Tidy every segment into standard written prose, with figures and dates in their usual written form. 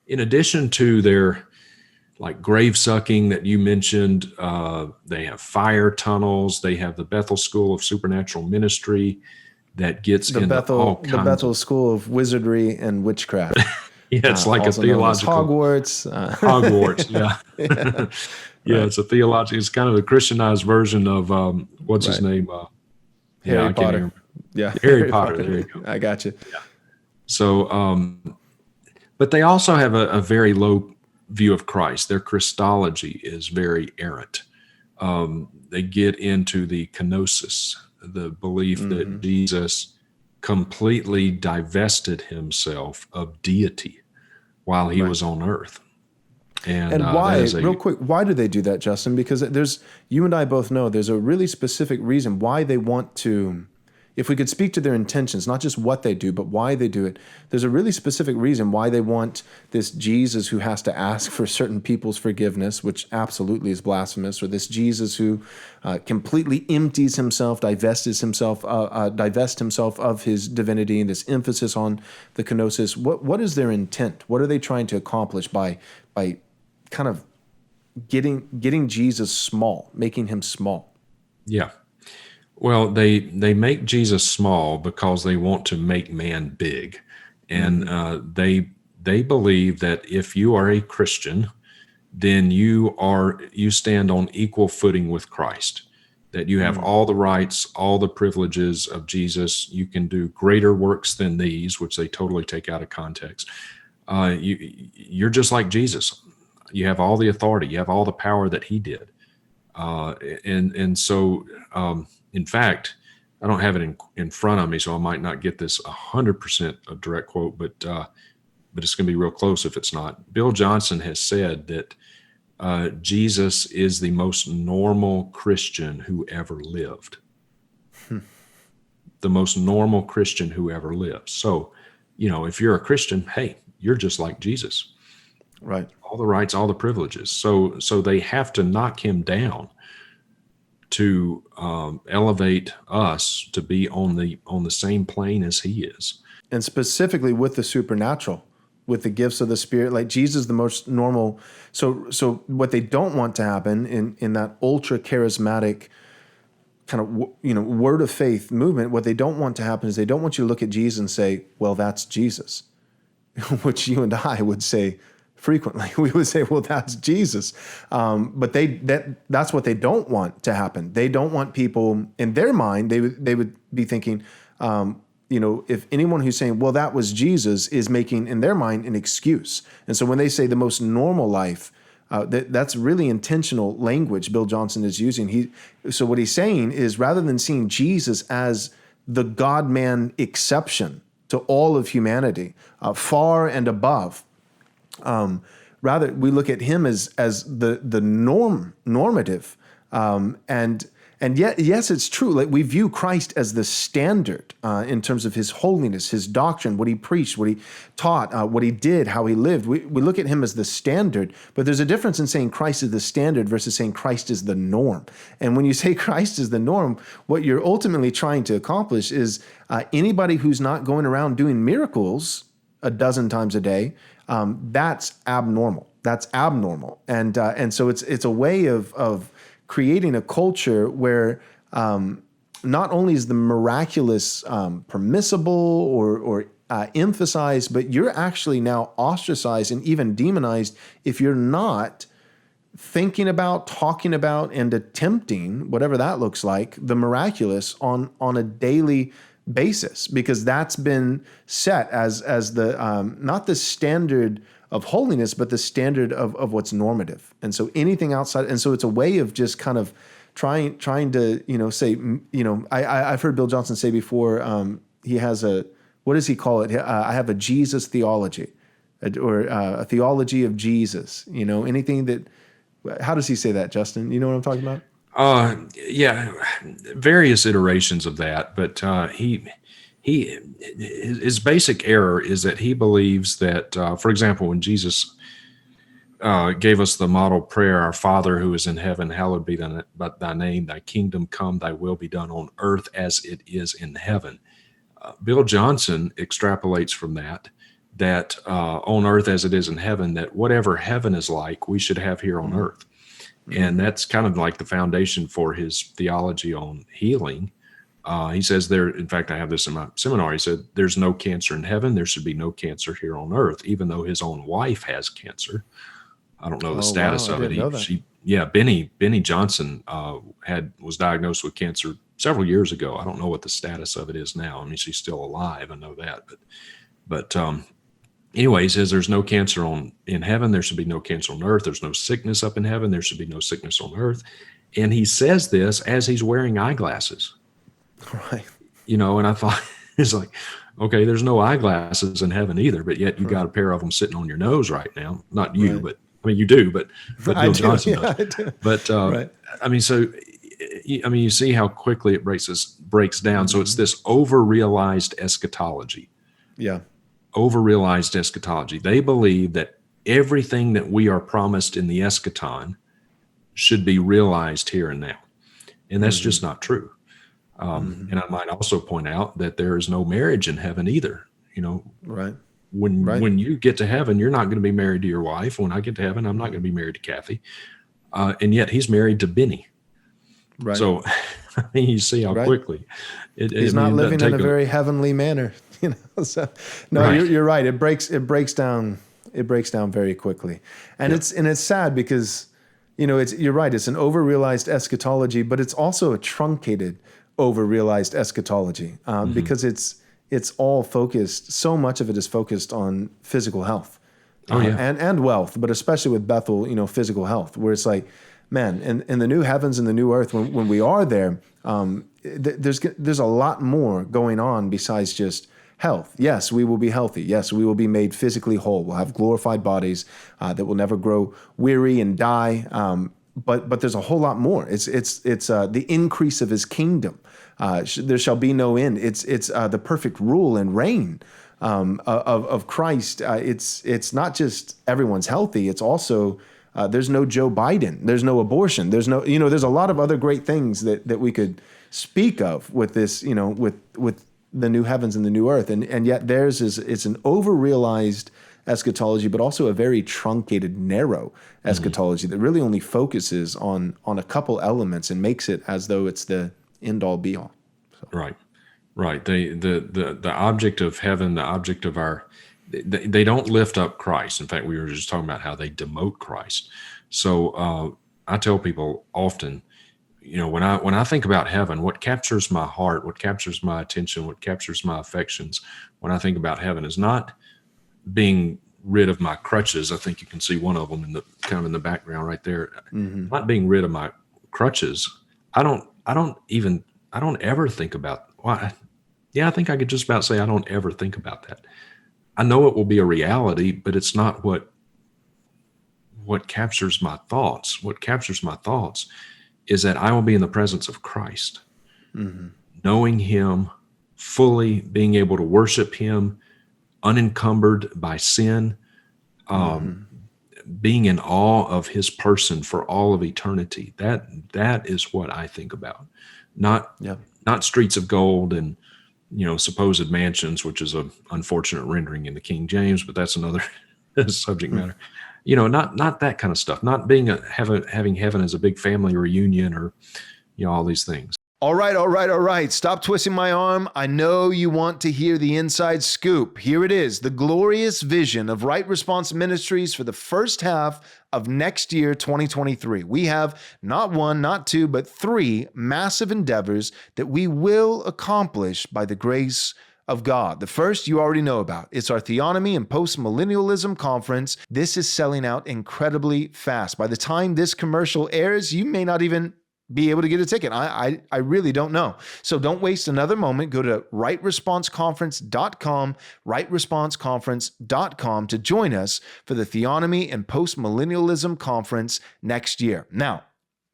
in addition to their like grave sucking that you mentioned, they have fire tunnels. They have the Bethel School of Supernatural Ministry that gets into all kinds the Bethel School of Wizardry and Witchcraft. Yeah, it's like a theological Hogwarts. Hogwarts. Yeah. Yeah, it's a theological. It's kind of a Christianized version of what's his name? Harry Potter. Yeah, Harry Potter. There you go. I got you. Yeah. So, but they also have a very low view of Christ. Their Christology is very errant. They get into the kenosis, the belief that Jesus completely divested himself of deity while he was on earth. And why, real quick, why do they do that, Justin? Because you and I both know there's a really specific reason why they want to, if we could speak to their intentions, not just what they do, but why they do it. There's a really specific reason why they want this Jesus who has to ask for certain people's forgiveness, which absolutely is blasphemous, or this Jesus who completely empties himself, divests himself of his divinity, and this emphasis on the kenosis. What is their intent? What are they trying to accomplish by kind of getting Jesus small, making him small? Yeah. Well, they make Jesus small because they want to make man big. And they believe that if you are a Christian, then you stand on equal footing with Christ, that you have all the rights, all the privileges of Jesus. You can do greater works than these, which they totally take out of context. You're just like Jesus. You have all the authority. You have all the power that he did. So in fact, I don't have it in front of me, so I might not get this 100% a direct quote, but it's going to be real close if it's not. Bill Johnson has said that Jesus is the most normal Christian who ever lived. The most normal Christian who ever lived. So, if you're a Christian, hey, you're just like Jesus. Right. All the rights, all the privileges. So they have to knock him down to elevate us to be on the same plane as he is. And specifically with the supernatural, with the gifts of the Spirit, like Jesus, the most normal. So what they don't want to happen in that ultra charismatic kind of, word of faith movement, what they don't want to happen is they don't want you to look at Jesus and say, well, that's Jesus, which you and I would say frequently. We would say, well, that's Jesus. But that's what they don't want to happen. They don't want people, in their mind, they would be thinking, if anyone who's saying, well, that was Jesus, is making, in their mind, an excuse. And so when they say the most normal life, that's really intentional language Bill Johnson is using. So what he's saying is, rather than seeing Jesus as the God-man exception to all of humanity, far and above, rather we look at him as the normative, and yet, yes, it's true. Like, we view Christ as the standard in terms of his holiness, his doctrine, what he preached, what he taught, what he did, how he lived. We look at him as the standard, but there's a difference in saying Christ is the standard versus saying Christ is the norm. And when you say Christ is the norm, what you're ultimately trying to accomplish is anybody who's not going around doing miracles a dozen times a day, that's abnormal. That's abnormal. And so it's a way of creating a culture where not only is the miraculous permissible or emphasized, but you're actually now ostracized and even demonized if you're not thinking about, talking about, and attempting, whatever that looks like, the miraculous on a daily basis, because that's been set as the not the standard of holiness, but the standard of what's normative. And so anything outside, and so it's a way of just kind of trying to, say, I've heard Bill Johnson say before, he has what does he call it? I have a Jesus theology, or a theology of Jesus, anything that, how does he say that, Justin? You know what I'm talking about? Yeah, various iterations of that, but his basic error is that he believes that, for example, when Jesus gave us the model prayer, "Our Father who is in heaven, hallowed be thy name, thy kingdom come, thy will be done on earth as it is in heaven." Bill Johnson extrapolates from that that on earth as it is in heaven, that whatever heaven is like, we should have here on earth. And that's kind of like the foundation for his theology on healing. He says there, in fact, I have this in my seminar. He said, there's no cancer in heaven. There should be no cancer here on earth, even though his own wife has cancer. I don't know the status of it. Benny Johnson was diagnosed with cancer several years ago. I don't know what the status of it is now. I mean, she's still alive. I know that, but anyway, he says there's no cancer in heaven. There should be no cancer on earth. There's no sickness up in heaven. There should be no sickness on earth. And he says this as he's wearing eyeglasses. Right. And I thought, it's like, okay, there's no eyeglasses in heaven either, but yet you got a pair of them sitting on your nose right now. Not you, but I mean, you do, but Bill Johnson does. I do. But I mean, so you see how quickly it breaks down. So it's this over-realized eschatology. Yeah. Over-realized eschatology. They believe that everything that we are promised in the eschaton should be realized here and now. And that's just not true. And I might also point out that there is no marriage in heaven either. Right. When you get to heaven, you're not going to be married to your wife. When I get to heaven, I'm not going to be married to Kathy. And yet he's married to Benny. Right. So I mean, you see how quickly he's not living in a very heavenly manner. So no, you're right. It breaks down very quickly, and it's sad because you're right. It's an over-realized eschatology, but it's also a truncated over-realized eschatology because it's all focused. So much of it is focused on physical health, and wealth, but especially with Bethel, physical health, where it's like, man, in the new heavens and the new earth, when we are there, there's a lot more going on besides just health. Yes, we will be healthy. Yes, we will be made physically whole. We'll have glorified bodies that will never grow weary and die. But there's a whole lot more. It's the increase of his kingdom. There shall be no end. It's the perfect rule and reign of Christ. It's not just everyone's healthy. It's also there's no Joe Biden. There's no abortion. There's no there's a lot of other great things that we could speak of with this with the new heavens and the new earth. And yet theirs it's an over-realized eschatology, but also a very truncated, narrow eschatology that really only focuses on a couple elements and makes it as though it's the end all be all. So. Right. The object of heaven, the object of they don't lift up Christ. In fact, we were just talking about how they demote Christ. So I tell people often, when I think about heaven, what captures my heart, what captures my attention, what captures my affections when I think about heaven is not being rid of my crutches. I think you can see one of them in the background right there. Not being rid of my crutches. I don't ever think about why. Yeah, I think I could just about say I don't ever think about that. I know it will be a reality, but it's not what captures my thoughts. What captures my thoughts is that I will be in the presence of Christ, knowing him fully, being able to worship him, unencumbered by sin, being in awe of his person for all of eternity. That is what I think about. Not streets of gold and supposed mansions, which is an unfortunate rendering in the King James, but that's another subject matter. Not that kind of stuff. Not having heaven as a big family reunion or all these things. All right. Stop twisting my arm. I know you want to hear the inside scoop. Here it is, the glorious vision of Right Response Ministries for the first half of next year, 2023. We have not one, not two, but three massive endeavors that we will accomplish by the grace of God. The first you already know about. It's our Theonomy and Postmillennialism conference. This is selling out incredibly fast. By the time this commercial airs, you may not even be able to get a ticket. I really don't know. So don't waste another moment. Go to rightresponseconference.com, rightresponseconference.com to join us for the Theonomy and Postmillennialism conference next year. Now,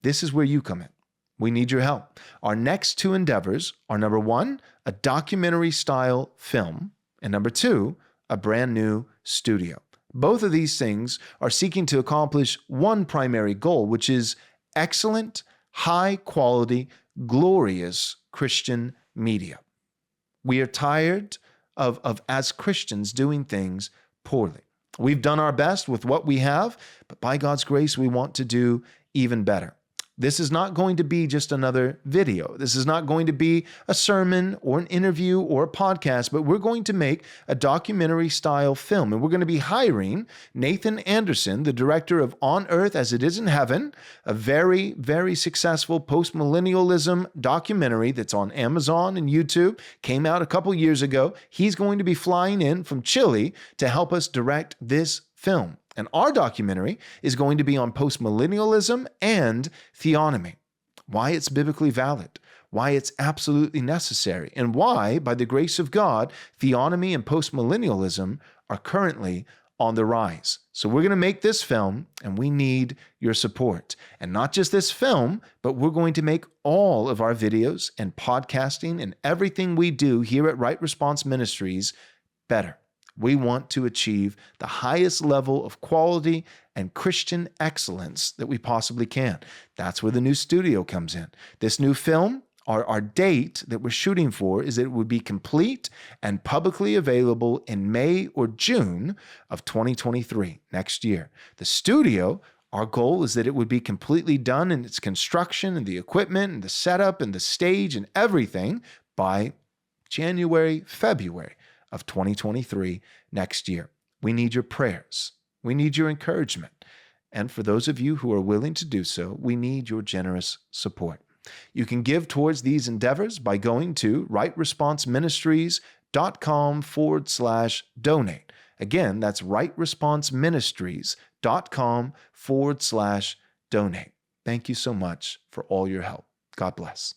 this is where you come in. We need your help. Our next two endeavors are, number one, a documentary-style film, and number two, a brand new studio. Both of these things are seeking to accomplish one primary goal, which is excellent, high-quality, glorious Christian media. We are tired of as Christians doing things poorly. We've done our best with what we have, but by God's grace, we want to do even better. This is not going to be just another video. This is not going to be a sermon or an interview or a podcast, but we're going to make a documentary style film. And we're going to be hiring Nathan Anderson, the director of On Earth as It Is in Heaven, a very, very successful postmillennialism documentary that's on Amazon and YouTube, came out a couple years ago. He's going to be flying in from Chile to help us direct this film. And our documentary is going to be on postmillennialism and theonomy, why it's biblically valid, why it's absolutely necessary, and why, by the grace of God, theonomy and postmillennialism are currently on the rise. So we're going to make this film, and we need your support. And not just this film, but we're going to make all of our videos and podcasting and everything we do here at Right Response Ministries better. We want to achieve the highest level of quality and Christian excellence that we possibly can. That's where the new studio comes in. This new film, our date that we're shooting for is that it would be complete and publicly available in May or June of 2023, next year. The studio, our goal is that it would be completely done in its construction and the equipment and the setup and the stage and everything by January, February of 2023 next year. We need your prayers. We need your encouragement. And for those of you who are willing to do so, we need your generous support. You can give towards these endeavors by going to rightresponseministries.com/donate. Again, that's rightresponseministries.com/donate. Thank you so much for all your help. God bless.